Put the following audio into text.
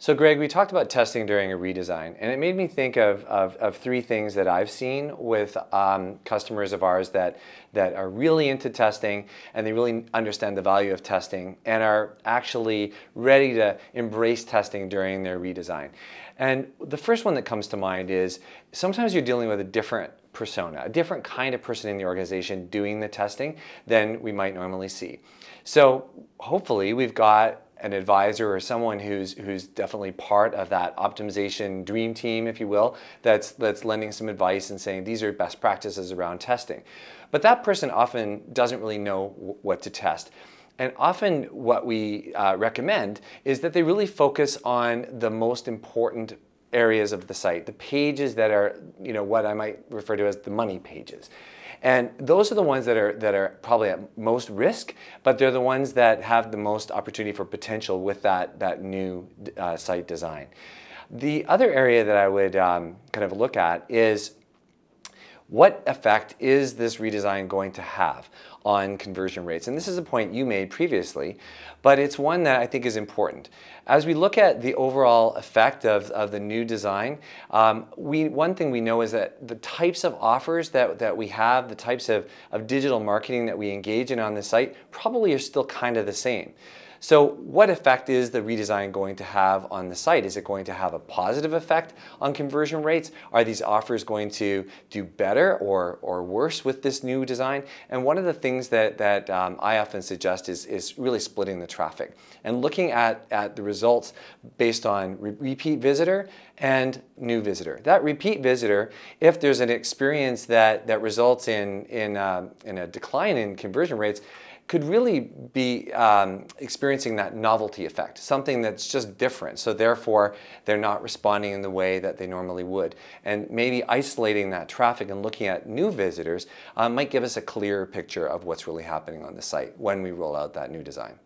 So Greg, we talked about testing during a redesign, and it made me think of three things that I've seen with customers of ours that are really into testing, and they really understand the value of testing and are actually ready to embrace testing during their redesign. And the first one that comes to mind is sometimes you're dealing with a different persona, a different kind of person in the organization doing the testing than we might normally see. So hopefully we've got an advisor or someone who's definitely part of that optimization dream team, if you will, that's lending some advice and saying these are best practices around testing. But that person often doesn't really know what to test. And often what we recommend is that they really focus on the most important areas of the site, the pages that are, what I might refer to as the money pages. And those are the ones that are probably at most risk, but they're the ones that have the most opportunity for potential with that new site design. The other area that I would kind of look at is what effect is this redesign going to have on conversion rates? And this is a point you made previously, but it's one that I think is important. As we look at the overall effect of the new design, one thing we know is that the types of offers that we have, the types of digital marketing that we engage in on the site probably are still kind of the same. So what effect is the redesign going to have on the site? Is it going to have a positive effect on conversion rates? Are these offers going to do better or worse with this new design? And one of the things that I often suggest is really splitting the traffic and looking at the results based on repeat visitor and new visitor. That repeat visitor, if there's an experience that results in a decline in conversion rates, could really be experiencing that novelty effect, something that's just different. So therefore, they're not responding in the way that they normally would. And maybe isolating that traffic and looking at new visitors might give us a clearer picture of what's really happening on the site when we roll out that new design.